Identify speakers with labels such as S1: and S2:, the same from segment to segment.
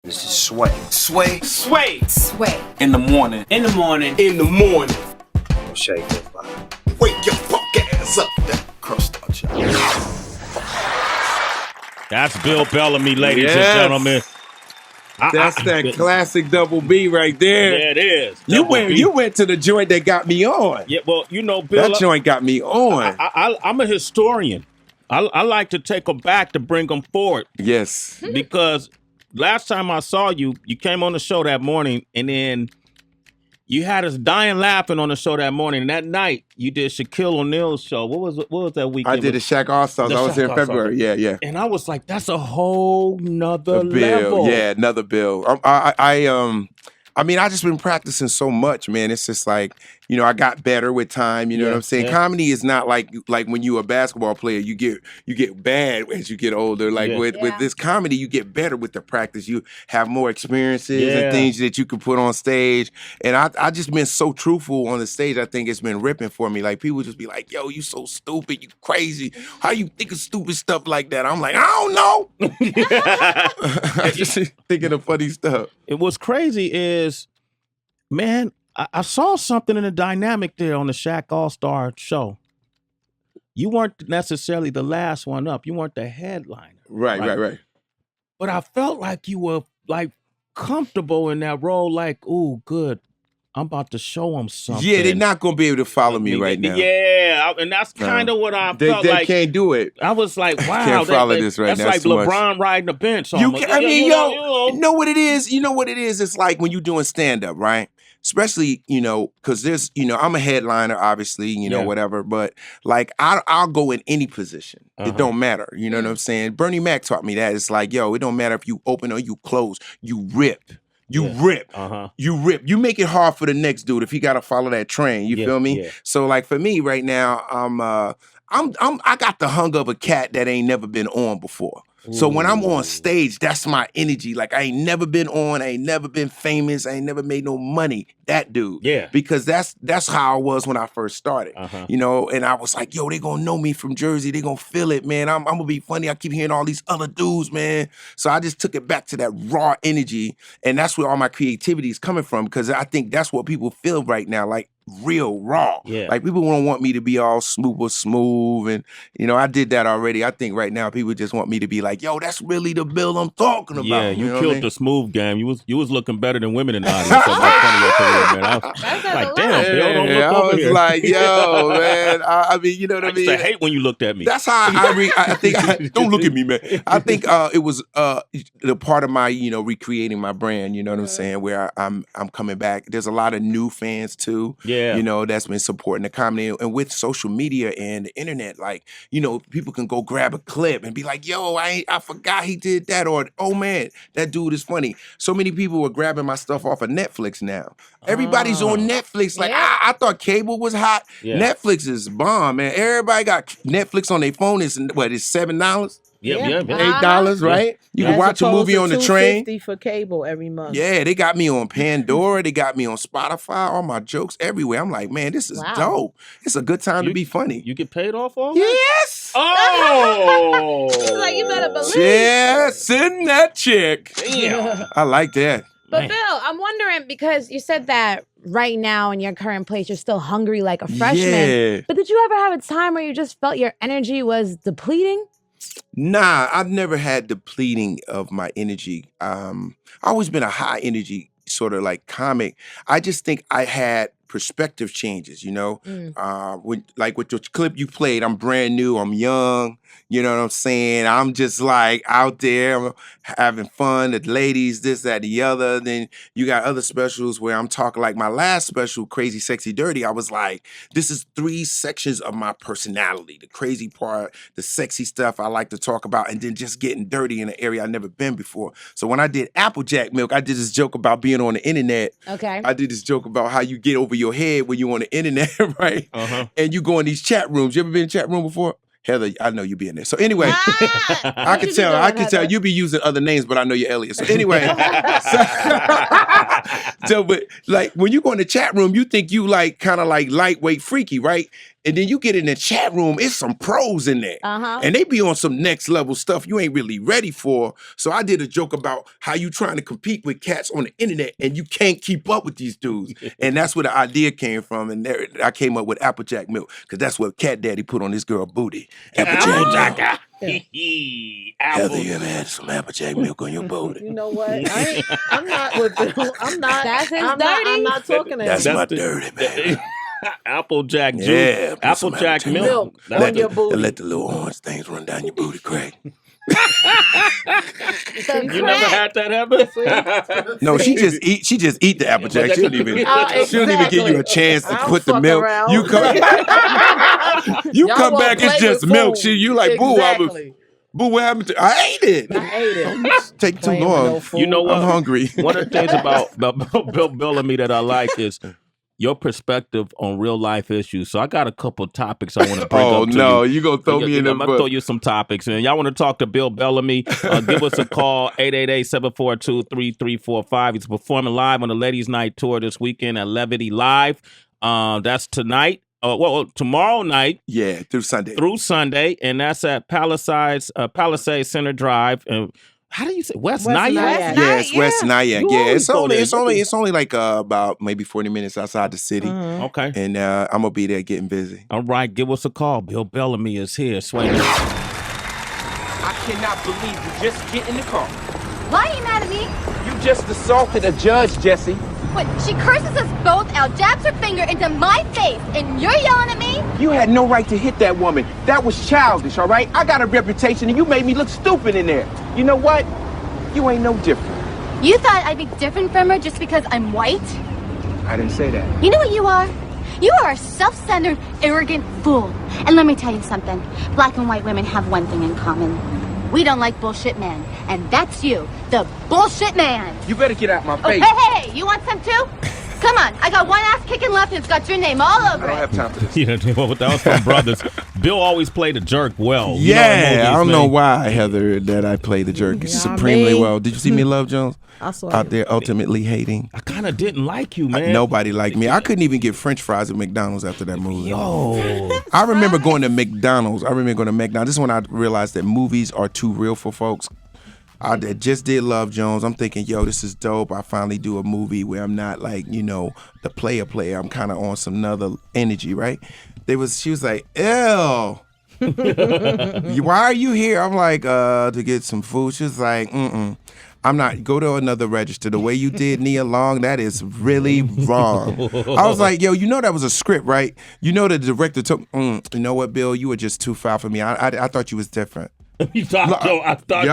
S1: This is Sway.
S2: Sway.
S3: Sway.
S4: Sway.
S2: In the morning.
S3: In the morning.
S2: In the morning.
S1: Don't shake that body.
S2: Wake your fuck ass up. That crust out y'all.
S5: That's Bill Bellamy, ladies
S6: Yes.
S5: and gentlemen.
S6: That's that classic double B right there.
S5: Yeah, it is.
S6: You went to the joint that got me on.
S5: Yeah, well, you know, Bill.
S6: That joint got me on.
S5: I'm a historian. I like to take them back to bring them forward
S6: Yes.
S5: because last time I saw you, you came on the show that morning, and then you had us dying laughing on the show that morning. And that night, you did Shaquille O'Neal's show. What was that weekend?
S6: I did the Shaq All-Stars. I was here in February. Yeah.
S5: And I was like, that's a whole nother
S6: Bill.
S5: level.
S6: Yeah, another Bill. I mean, I just been practicing so much, man. It's just like, you know, I got better with time. You know what I'm saying?
S5: Yeah.
S6: Comedy is not like when you a basketball player, you get bad as you get older. Like with this comedy, you get better with the practice. You have more experiences and things that you can put on stage. And I just been so truthful on the stage. I think it's been ripping for me. Like people just be like, "Yo, you so stupid, you crazy. How you think of stupid stuff like that?" I'm like, I don't know. I just thinking of funny stuff.
S5: And what's crazy is, man, I saw something in the dynamic there on the Shaq All-Star show. You weren't necessarily the last one up. You weren't the headliner.
S6: Right.
S5: But I felt like you were like comfortable in that role. Like, ooh, good. I'm about to show them something.
S6: Yeah, they're not gonna be able to follow me right now.
S5: Yeah, and that's kind of what I felt
S6: they
S5: like.
S6: They can't do it.
S5: I was like, wow,
S6: can't follow this right
S5: that's
S6: now.
S5: like
S6: That's too
S5: LeBron
S6: much.
S5: riding the bench.
S6: You
S5: almost.
S6: can, I mean,
S5: you
S6: know what it is? You know what it is? It's like when you're doing stand-up, right? Especially, you know, because there's, you know, I'm a headliner, obviously, you know, whatever. But like, I'll go in any position. It don't matter. You know what I'm saying? Bernie Mac taught me that. It's like, yo, it don't matter if you open or you close. You rip. You rip. You rip. You make it hard for the next dude if he got to follow that train. You feel me?
S5: Yeah.
S6: So like for me right now, I got the hunger of a cat that ain't never been on before. So when I'm on stage, that's my energy. Like I ain't never been on, I ain't never been famous, I ain't never made no money. That dude.
S5: Yeah.
S6: Because that's how I was when I first started. You know, and I was like, yo, they gonna know me from Jersey. They gonna feel it, man. I'm gonna be funny. I keep hearing all these other dudes, man. So I just took it back to that raw energy. And that's where all my creativity is coming from. Because I think that's what people feel right now. Like real raw.
S5: Yeah.
S6: Like people don't want me to be all smooth. And, you know, I did that already. I think right now people just want me to be like, yo, that's really the Bill I'm talking about.
S5: Yeah, you
S6: know what
S5: killed
S6: I mean?
S5: the smooth game. You was looking better than women in the audience. So my funny career, man. I was like, damn, Bill, don't look
S6: I
S5: over
S6: was
S5: here.
S6: like, yo, man. I mean, you know what I
S5: I
S6: mean?
S5: used to hate when you looked at me.
S6: That's how I think. Don't look at me, man. I think it was the part of my, you know, recreating my brand. You know what I'm saying? Where I'm coming back. There's a lot of new fans too.
S5: Yeah.
S6: You know, that's been supporting the comedy, and with social media and the internet, like, you know, people can go grab a clip and be like, yo, I forgot he did that, or oh man, that dude is funny. So many people are grabbing my stuff off of Netflix now. Everybody's on Netflix. Like I thought cable was hot.
S5: Yeah.
S6: Netflix is bomb, man. Everybody got Netflix on their phone. It's $7?
S5: Yeah.
S6: $8, right? You can watch a movie on the train.
S4: $2.50 for cable every month.
S6: Yeah, they got me on Pandora. They got me on Spotify. All my jokes everywhere. I'm like, man, this is dope. It's a good time to be funny.
S5: You get paid off all that?
S6: Yes.
S5: Oh.
S4: He's like, you better believe.
S6: Yeah, send that chick.
S5: Damn.
S6: I like that.
S4: But Bill, I'm wondering, because you said that right now in your current place, you're still hungry like a freshman.
S6: Yeah.
S4: But did you ever have a time where you just felt your energy was depleting?
S6: Nah, I've never had depleting of my energy. I've always been a high energy sort of like comic. I just think I had perspective changes, you know? With your clip you played, I'm brand new, I'm young, you know what I'm saying? I'm just like out there, I'm having fun, the ladies, this, that, the other. Then you got other specials where I'm talking like my last special, Crazy, Sexy, Dirty. I was like, this is 3 sections of my personality. The crazy part, the sexy stuff I like to talk about, and then just getting dirty in an area I've never been before. So when I did Applejack Milk, I did this joke about being on the internet.
S4: Okay.
S6: I did this joke about how you get over your head when you're on the internet, right? And you go in these chat rooms. You ever been in a chat room before? Heather, I know you be in there. So anyway, I can tell you be using other names, but I know you're Elliot. So anyway, but like when you go in the chat room, you think you like kind of like lightweight freaky, right? And then you get in the chat room, it's some pros in there. And they be on some next level stuff you ain't really ready for. So I did a joke about how you trying to compete with cats on the internet and you can't keep up with these dudes. And that's where the idea came from. And there, I came up with Applejack milk because that's what Cat Daddy put on this girl booty. Applejack milk. Heather, you ever had some Applejack milk on your booty?
S3: You know what? I'm not with them. I'm not.
S4: That's his
S3: I'm
S4: dirty.
S3: I'm not talking to
S6: That's
S3: him.
S6: my dirty, man.
S5: Applejack juice.
S6: Yeah, put some
S5: Applejack milk.
S3: on your booty.
S6: And let the little orange things run down your booty crack.
S5: You never had that, Heather?
S6: No, she just eat the Applejack. She don't even give you a chance to
S3: I don't
S6: put the
S3: fuck
S6: milk.
S3: around.
S6: You come
S3: Y'all
S6: come
S3: won't
S6: back, it's
S3: play
S6: just
S3: with
S6: milk.
S3: food.
S6: She, you like, boo,
S3: Exactly.
S6: boo, what happened to I ate it.
S3: I ate it.
S6: Take too
S3: Playing with
S6: long.
S3: no food.
S5: You know what?
S6: I'm hungry.
S5: One of the things about Bill Bellamy that I like is your perspective on real life issues. So I got a couple topics I want to bring
S6: Oh
S5: up to
S6: no,
S5: you.
S6: you gonna throw me in the
S5: I'm going to throw you some topics. And y'all want to talk to Bill Bellamy, give us a call, 888-742-3345. He's performing live on the Ladies Night Tour this weekend at Levity Live. That's tonight. Tomorrow night.
S6: Yeah, through Sunday.
S5: And that's at Palisade Center Drive. And how do you say West Nyack?
S6: Yeah, it's West Nyack.
S5: You
S6: Yeah,
S5: always go there.
S6: it's only like about maybe 40 minutes outside the city.
S5: Okay.
S6: And I'm gonna be there getting busy.
S5: All right, give us a call. Bill Bellamy is here. Sway.
S7: I cannot believe you just get in the car.
S8: Why are you mad at me?
S7: You just assaulted a judge, Jesse.
S8: What, she curses us both out, jabs her finger into my face, and you're yelling at me?
S7: You had no right to hit that woman. That was childish, all right? I got a reputation, and you made me look stupid in there. You know what? You ain't no different.
S8: You thought I'd be different from her just because I'm white?
S7: I didn't say that.
S8: You know what you are? You are a self-centered, arrogant fool. And let me tell you something. Black and white women have one thing in common. We don't like bullshit men. And that's you, the bullshit man.
S7: You better get out my
S8: Oh,
S7: face.
S8: hey, you want some too? Come on, I got one ass kicking left and it's got your name all
S7: I
S8: over
S7: don't
S8: it.
S7: have time for this.
S5: Yeah, well, that was from Brothers. Bill always played a jerk well. You
S6: Yeah,
S5: know, in movies,
S6: I don't know
S5: man.
S6: why, Heather, that I play the jerk
S3: Yeah,
S6: supremely
S3: me.
S6: well. Did you see me, Love Jones?
S3: I saw
S6: Out
S3: you.
S6: there ultimately hating.
S5: I kind of didn't like you, man.
S6: Nobody liked me. I couldn't even get French fries at McDonald's after that movie.
S5: Yo.
S6: I remember going to McDonald's. This is when I realized that movies are too real for folks. I just did Love Jones. I'm thinking, yo, this is dope. I finally do a movie where I'm not like, the player. I'm kind of on some other energy, right? She was like, ew. Why are you here? I'm like, to get some food. She was like, I'm not. Go to another register. The way you did Nia Long, that is really wrong. I was like, yo, that was a script, right? The director took, you know what, Bill? You were just too foul for me. I thought you was different.
S5: I thought you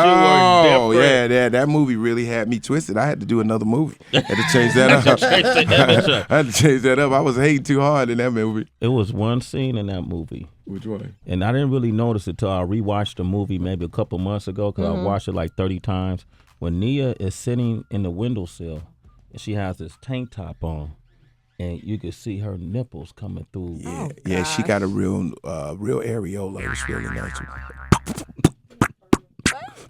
S5: were different.
S6: Yeah, that movie really had me twisted. I had to do another movie. I had to change that up. I had to change that up. I was hating too hard in that movie.
S5: It was one scene in that movie.
S6: Which one?
S5: And I didn't really notice it till I rewatched the movie maybe a couple months ago because I watched it like 30 times. When Nia is sitting in the windowsill and she has this tank top on and you can see her nipples coming through.
S6: Yeah, she got a real areola. It was really nice.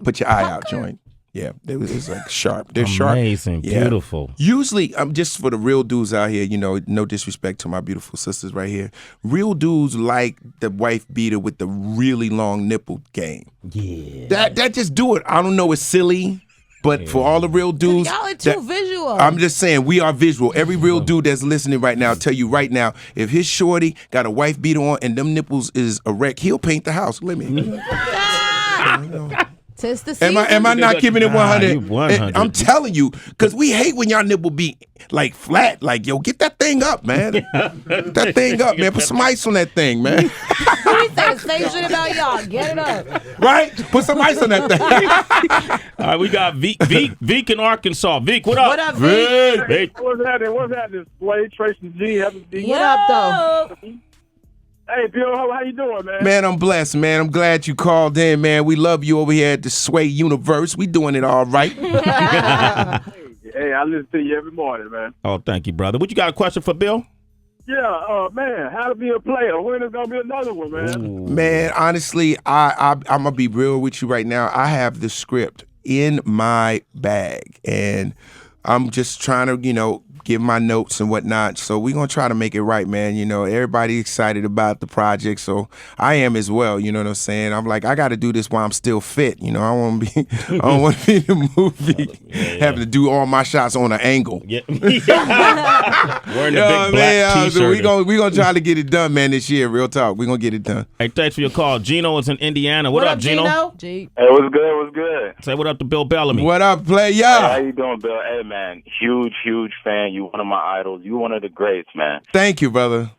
S6: Put your eye out, joint. Yeah, it was like sharp. They're sharp.
S5: Amazing, beautiful.
S6: Usually, just for the real dudes out here, no disrespect to my beautiful sisters right here. Real dudes like the wife beater with the really long nipple game.
S5: Yeah.
S6: That just do it. I don't know, it's silly. But for all the real dudes,
S3: Y'all are too visual.
S6: I'm just saying, we are visual. Every real dude that's listening right now, I'll tell you right now, if his shorty got a wife beater on and them nipples is erect, he'll paint the house. Let me.
S3: Tis the season.
S6: Am I not keeping it 100?
S5: you 100.
S6: I'm telling you, because we hate when y'all nipple be like flat. Like, yo, get that thing up, man. That thing up, man. Put some ice on that thing, man.
S3: He said the same shit about y'all. Get it up.
S6: Right? Put some ice on that thing.
S5: All right, we got Veek in Arkansas. Veek, what up?
S3: What up, Veek?
S5: Veek.
S9: What's happening? Sway, Tracy G, Heaven D.
S3: What up, though?
S9: Hey, Bill, how you doing, man?
S6: Man, I'm blessed, man. I'm glad you called in, man. We love you over here at the Sway Universe. We doing it all right.
S9: Hey, I listen to you every morning, man.
S5: Oh, thank you, brother. What you got a question for Bill?
S9: Yeah, man, how to be a player. When is going to be another one, man?
S6: Man, honestly, I'm going to be real with you right now. I have the script in my bag, and I'm just trying to, give my notes and whatnot. So we're gonna try to make it right, man. You know, everybody excited about the project, so I am as well. You know what I'm saying? I'm like, I got to do this while I'm still fit. You know, I don't want to be in the movie having to do all my shots on an angle.
S5: Yeah. Wearing the big black
S6: so
S5: t-shirt.
S6: we gonna try to get it done, man. This year, real talk. We gonna get it done.
S5: Hey, thanks for your call. Gino is in Indiana. What up, Gino?
S3: G.
S9: Hey, what's good? What's good?
S5: Say what up to Bill Bellamy.
S6: What up, player?
S9: Hey, how you doing, Bill? Hey, man, huge fan. You one of my idols. You one of the greats, man.
S6: Thank you, brother.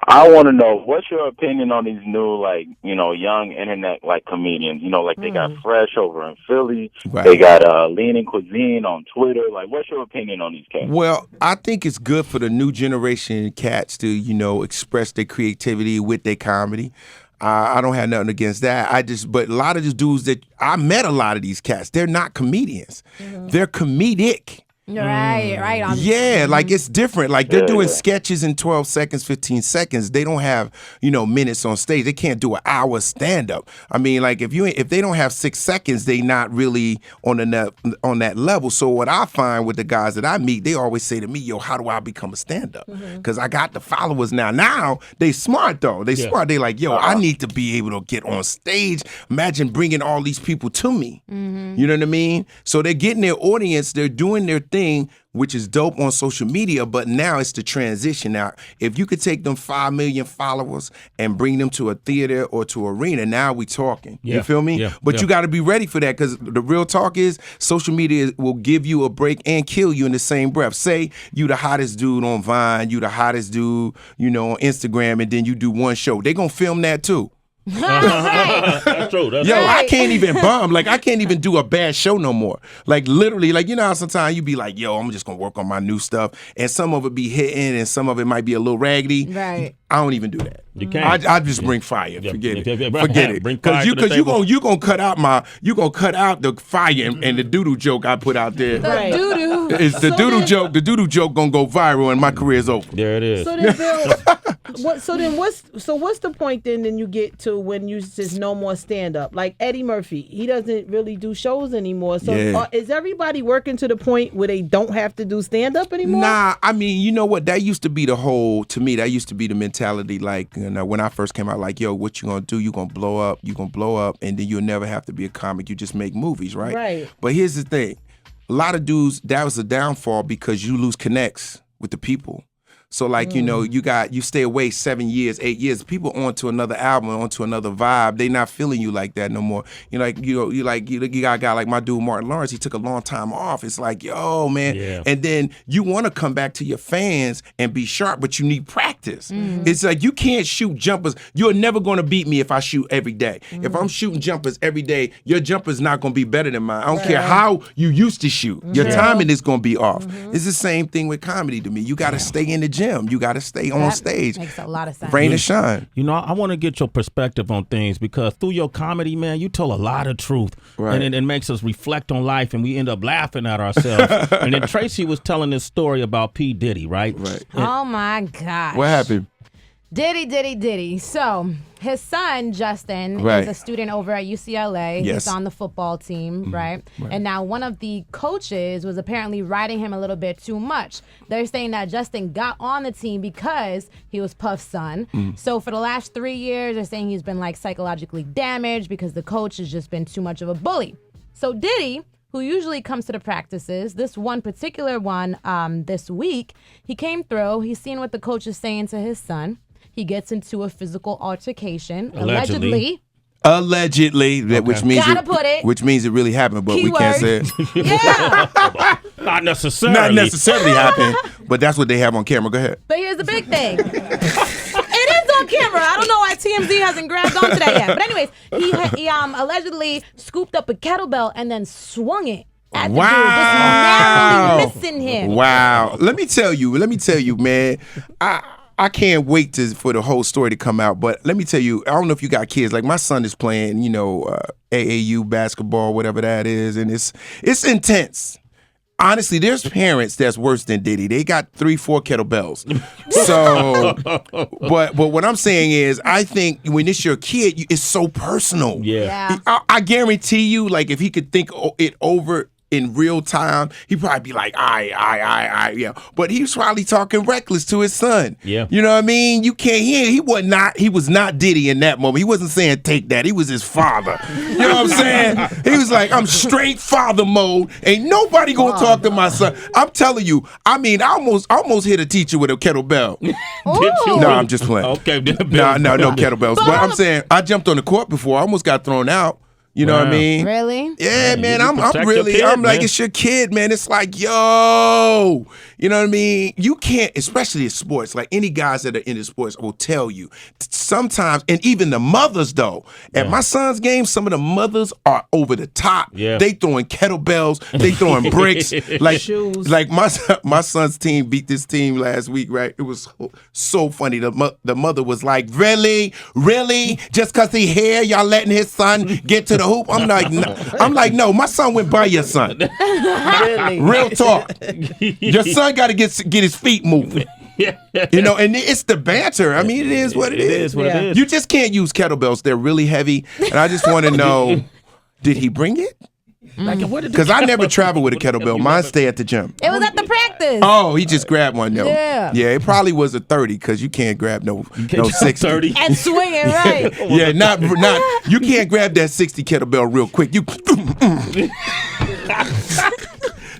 S9: I want to know, what's your opinion on these new, like, you know, young internet, like, comedians? You know, like, they got Fresh over in Philly.
S6: Right.
S9: They got Leaning Cuisine on Twitter. Like, what's your opinion on these cats?
S6: Well, I think it's good for the new generation cats to, you know, express their creativity with their comedy. I don't have nothing against that. But a lot of these dudes that I met, a lot of these cats, they're not comedians. They're comedic.
S4: Right.
S6: Yeah, like it's different. Like they're doing sketches in 12 seconds, 15 seconds. They don't have, you know, minutes on stage. They can't do an hour stand up. I mean, like if they don't have 6 seconds, they not really on that level. So what I find with the guys that I meet, they always say to me, "Yo, how do I become a stand up?" Because I got the followers now. Now they smart though. They smart. They like, "Yo, I need to be able to get on stage. Imagine bringing all these people to me." You know what I mean? So they're getting their audience. They're doing their thing, which is dope on social media, but now it's the transition. Now, if you could take them 5 million followers and bring them to a theater or to an arena, now we talking. You feel me? But you got to be ready for that, because the real talk is social media will give you a break and kill you in the same breath. Say you the hottest dude on Vine, you the hottest dude, you know, on Instagram, and then you do one show. They gonna film that too.
S5: That's true. That's
S6: I can't even bomb. Like, I can't even do a bad show no more. Like, literally, like, you know how sometimes you be like, yo, I'm just going to work on my new stuff. And some of it be hitting and some of it might be a little raggedy.
S4: Right.
S6: I don't even do that.
S5: You can't.
S6: I just bring fire. Forget it. Forget it.
S5: Because
S6: you gonna cut out the fire and the doo-doo joke I put out there.
S3: Right.
S4: Doo-doo.
S6: It's the doo-doo joke. The doo-doo joke gonna go viral and my career's over.
S5: There it is.
S3: So then, Bill, what's the point then you get to when you just no more stand up? Like Eddie Murphy, he doesn't really do shows anymore. So is everybody working to the point where they don't have to do stand up anymore?
S6: Nah, I mean, you know what? That used to be the mentality. Like, you know, when I first came out, like, yo, what you gonna do? You gonna blow up, and then you'll never have to be a comic. You just make movies, right?
S3: Right.
S6: But here's the thing. A lot of dudes, that was a downfall because you lose connects with the people. So like, you know, you stay away 7 years, 8 years. People on to another album, on to another vibe. They not feeling you like that no more. You got a guy like my dude Martin Lawrence. He took a long time off. It's like, yo, man. Yeah. And then you want to come back to your fans and be sharp, but you need practice. It's like you can't shoot jumpers. You're never going to beat me if I shoot every day. If I'm shooting jumpers every day, your jumper's not going to be better than mine. I don't care how you used to shoot. Your timing is going to be off. It's the same thing with comedy to me. You got to stay in the gym. You got to stay on stage.
S4: Makes a lot of sense.
S6: Rain and shine.
S5: You know, I want to get your perspective on things because through your comedy, man, you tell a lot of truth. Right. And it makes us reflect on life and we end up laughing at ourselves. And then Tracy was telling this story about P. Diddy, right?
S6: Right.
S4: Oh, my gosh.
S6: What happened?
S4: Diddy. So his son, Justin, is a student over at UCLA.
S6: Yes.
S4: He's on the football team, right? And now one of the coaches was apparently riding him a little bit too much. They're saying that Justin got on the team because he was Puff's son. So for the last 3 years, they're saying he's been like psychologically damaged because the coach has just been too much of a bully. So Diddy, who usually comes to the practices, this one particular one this week, he came through. He's seen what the coach is saying to his son. He gets into a physical altercation, allegedly.
S6: Okay. which means it really happened, but we can't say it.
S4: Yeah.
S5: Not necessarily
S6: happened, but that's what they have on camera. Go ahead.
S4: But here's the big thing. It is on camera. I don't know why TMZ hasn't grabbed onto that yet. But anyways, he allegedly scooped up a kettlebell and then swung it at the dude, just narrowly missing him.
S6: Wow. Let me tell you, man. I can't wait for the whole story to come out, but let me tell you, I don't know if you got kids. Like my son is playing, AAU basketball, whatever that is, and it's intense. Honestly, there's parents that's worse than Diddy. They got 3-4 kettlebells. So, but what I'm saying is, I think when it's your kid, it's so personal.
S5: Yeah.
S6: I guarantee you, like if he could think it over, in real time, he'd probably be like, I, yeah. But he was probably talking reckless to his son.
S5: Yeah.
S6: You know what I mean? You can't hear. He was not Diddy in that moment. He wasn't saying take that. He was his father. You know what I'm saying? He was like, I'm straight father mode. Ain't nobody gonna talk to my son. I'm telling you, I mean, I almost hit a teacher with a kettlebell.
S5: Did you?
S6: No, I'm just playing.
S5: Okay.
S6: No kettlebells. But I'm saying, I jumped on the court before. I almost got thrown out. You know what I mean?
S4: Really?
S6: Yeah, man. I'm
S5: protect your
S6: really,
S5: kid,
S6: I'm like,
S5: man.
S6: it's your kid, man. It's like, yo, you know what I mean? You can't, especially in sports, like any guys that are into sports will tell you sometimes, and even the mothers though, at my son's game, some of the mothers are over the top.
S5: Yeah.
S6: They throwing kettlebells, they throwing bricks, like
S3: Shoes.
S6: Like my son's team beat this team last week, right? It was so funny. The mother was like, really? Just because he here, y'all letting his son get to the hoop? I'm like, no, my son went by your son.
S3: Really?
S6: Real talk. Your son got to get his feet moving. You know, and it's the banter. I mean, it is what it is.
S5: It is what it is.
S6: You just can't use kettlebells. They're really heavy. And I just want to know, did he bring it?
S5: Like, what did
S6: Because I never travel with a kettlebell. Mine stay at the gym.
S4: It was at the practice.
S6: Oh, he just grabbed one though.
S4: Yeah.
S6: Yeah, it probably was a 30 because you can't grab no 60.
S5: 30.
S4: And swinging, right?
S6: Yeah, not you can't grab that 60 kettlebell real quick. You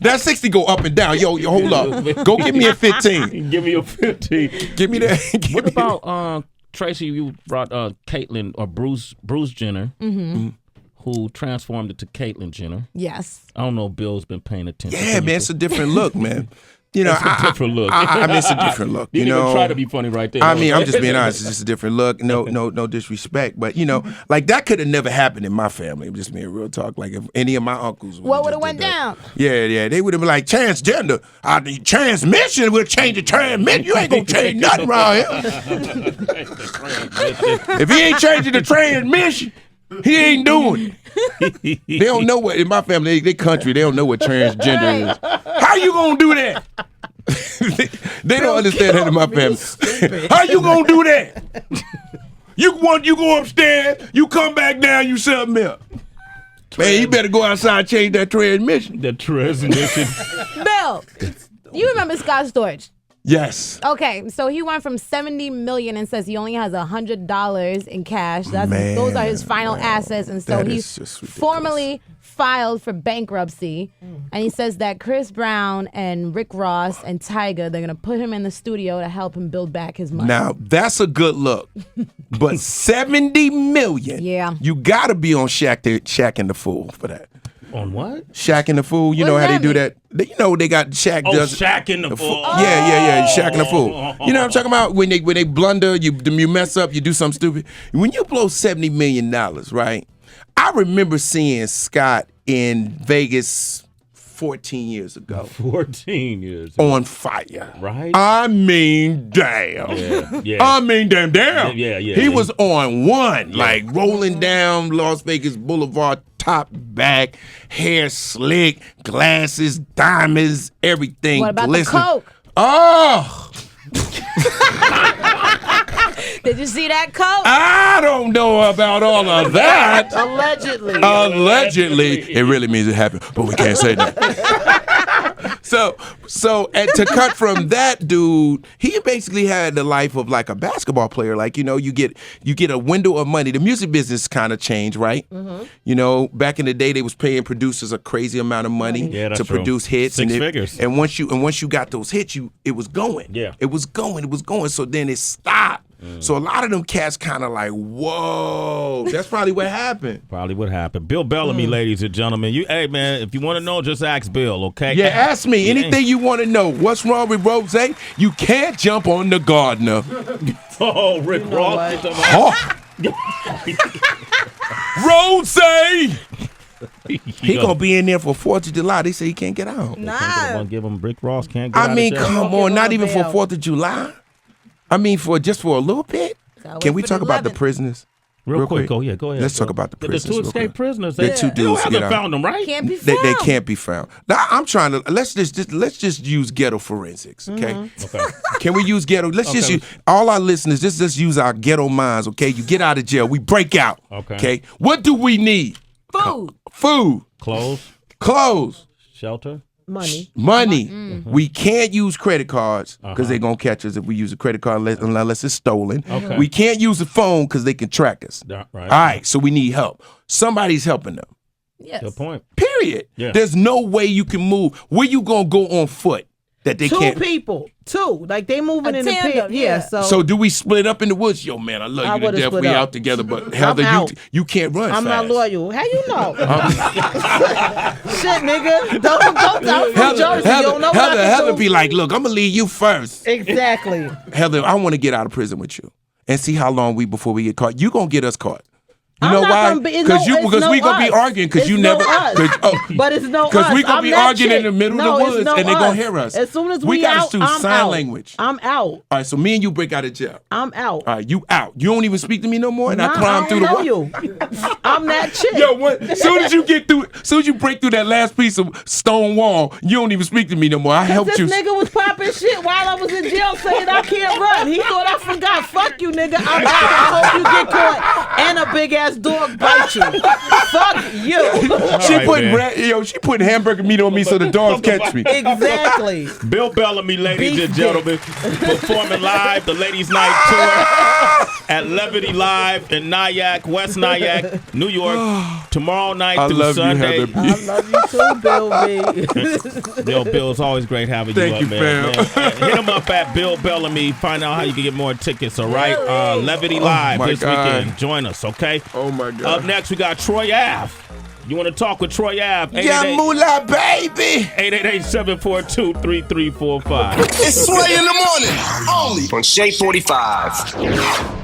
S6: that 60 go up and down. Yo, hold up. Go give me a 15.
S5: Give me a 15.
S6: Give me that.
S5: What about Tracy? You brought Caitlyn or Bruce Jenner, who transformed it to Caitlyn Jenner.
S4: Yes.
S5: I don't know if Bill's been paying attention.
S6: Yeah, man, it's a different look, man. You know,
S5: It's a different look.
S6: I mean, it's a different look.
S5: You
S6: You
S5: didn't
S6: know,
S5: even try to be funny right there.
S6: I mean, I'm just being honest. It's just a different look. No disrespect, but you know, like that could have never happened in my family. I'm just being real talk. Like if any of my uncles,
S4: What would
S6: just
S4: have went
S6: did that.
S4: down?
S6: Yeah, they would have been like transgender. The transmission will change the transmission. You ain't gonna change nothing around here. If he ain't changing the transmission, he ain't doing it. They don't know what in my family, they country. They don't know what transgender is. How you gonna do that? they don't understand that in my family. How you gonna do that? You go upstairs, you come back down, you something else. Man, you better go outside and change that transmission.
S5: The transmission.
S4: Bill, you remember Scott Storch?
S6: Yes.
S4: Okay, so he went from $70 million and says he only has $100 in cash.
S6: Man,
S4: those are his final assets, and so
S6: that
S4: he
S6: is just ridiculous.
S4: formally filed for bankruptcy. And he says that Chris Brown and Rick Ross and Tyga, they're gonna put him in the studio to help him build back his money.
S6: Now that's a good look, but 70 million.
S4: Yeah.
S6: You gotta be on Shaq and the Fool for that.
S5: On what?
S6: Shaq and the Fool. You know
S4: What
S6: how
S4: does
S6: they do
S4: that
S6: that. You know they got Shaq
S5: Oh,
S6: does
S5: Shaq in the Fool.
S6: Yeah. Shaq and the Fool. You know what I'm talking about? When they blunder, you mess up, you do something stupid. When you blow $70 million, right? I remember seeing Scott in Vegas 14 years ago.
S5: 14 years.
S6: On fire.
S5: Right?
S6: I mean, damn.
S5: Yeah.
S6: I mean, damn.
S5: Yeah.
S6: He was on one, like rolling down Las Vegas Boulevard, top back, hair slick, glasses, diamonds, everything.
S4: What about
S6: glistening.
S4: the coke?
S6: Oh!
S4: Did you see that coke?
S6: I don't know about all of that.
S3: Allegedly.
S6: It really means it happened, but we can't say that. So and to cut from that dude, he basically had the life of like a basketball player. Like, you know, you get a window of money. The music business kind of changed, right?
S3: Mm-hmm.
S6: You know, back in the day, they was paying producers a crazy amount of money
S5: Yeah, that's
S6: to
S5: true.
S6: produce hits.
S5: Six
S6: and
S5: figures.
S6: And once you got those hits, it was going.
S5: Yeah.
S6: It was going. So then it stopped. So a lot of them cats kind of like, whoa, that's probably what happened.
S5: Probably what happened. Bill Bellamy, ladies and gentlemen. Hey, man, if you want to know, just ask Bill, okay?
S6: Yeah, ask me anything you want to know. What's wrong with Rose? You can't jump on the gardener.
S5: Oh, Rick Ross.
S6: Rose! He gonna be in there for 4th of July. They say he can't get out.
S4: Nah.
S5: Give him Rick Ross can't get out
S6: I mean,
S5: of jail.
S6: come on, not even for 4th of July. I mean, for a little bit. Can we talk about the prisoners?
S5: Real quick. Oh, yeah, go ahead.
S6: Let's talk about the prisoners.
S5: The two
S6: real quick.
S5: escaped prisoners.
S6: The two dudes
S5: haven't
S6: get out.
S5: found them, right?
S4: Can't be
S6: They
S4: found.
S6: can't be found. Now let's just use ghetto forensics, okay?
S5: Okay.
S6: Can we use ghetto? Let's just use all our listeners. Just use our ghetto minds, okay? You get out of jail, we break out,
S5: Okay.
S6: What do we need?
S4: Food.
S6: Food,
S5: Clothes.
S6: clothes,
S5: Shelter?
S3: Money.
S6: We can't use credit cards because they're going to catch us if we use a credit card unless it's stolen.
S5: Okay.
S6: We can't use the phone because they can track us.
S5: Right.
S6: All right, so we need help. Somebody's helping them.
S4: Yes.
S5: Good point.
S6: Period.
S5: Yeah.
S6: There's no way you can move. Where you going to go on foot that they can't?
S3: Two people. Like they moving
S4: A
S3: in the
S4: tandem,
S3: pit. Yeah.
S6: So do we split up in the woods? Yo, man, I love you to
S3: would've
S6: death.
S3: split
S6: We
S3: up.
S6: out together, but Heather,
S3: out.
S6: you can't run
S3: I'm
S6: fast.
S3: not loyal. How you know? Shit, nigga. Don't I'm from Jersey. You don't know what I can
S6: Heather
S3: do.
S6: be like, look, I'm going to leave you first.
S3: Exactly.
S6: Heather, I want to get out of prison with you and see how long before we get caught. You going to get us caught. You
S3: I'm
S6: know
S3: not
S6: why?
S3: gonna be- it's
S6: Because
S3: no- it's no
S6: we gonna be
S3: us.
S6: arguing because
S3: It's
S6: you
S3: no
S6: never.
S3: us. But it's no us.
S6: Because we gonna
S3: I'm
S6: be
S3: that
S6: arguing in
S3: chick.
S6: the middle
S3: No,
S6: of the
S3: it's
S6: woods
S3: no
S6: and they gonna
S3: us.
S6: hear us.
S3: As soon as
S6: we
S3: we
S6: gotta
S3: out,
S6: do
S3: I'm
S6: sign
S3: out.
S6: language.
S3: I'm out.
S6: All right, so me and you break out of jail.
S3: I'm out.
S6: All right, you out. You don't even speak to me no more, and
S3: Nah,
S6: I climb through the
S3: know
S6: wall.
S3: you. I'm that chick.
S6: Yo, what? Soon as you break through that last piece of stone wall, you don't even speak to me no more. I helped
S3: This
S6: you.
S3: nigga was popping shit while I was in jail saying I can't run. He thought I forgot. Fuck you, nigga. I'm out. I hope you get caught and a big ass dog bite you. Fuck you.
S6: She putting hamburger meat on me so the dogs catch me.
S3: Exactly.
S5: Bill Bellamy, ladies
S3: Beef
S5: and gentlemen, performing live the Ladies Night Tour at Levity Live in Nyack, West Nyack, New York. Tomorrow night
S6: I
S5: through
S6: love
S5: Sunday.
S6: you, Heather.
S3: I love you too, Bill B.
S5: Yo, Bill, it's always great having
S6: Thank
S5: you
S6: you,
S5: up, man.
S6: fam.
S5: Hit him up at Bill Bellamy. Find out how you can get more tickets, all right? Levity Live
S6: my
S5: this
S6: God.
S5: weekend. Join us, okay?
S6: Oh my God.
S5: Up next, we got Troy Ave. You want to talk with Troy Ave?
S6: Yeah, moolah, baby.
S5: 888-742-3345.
S2: It's Sway in the morning. Only
S1: On Shea 45.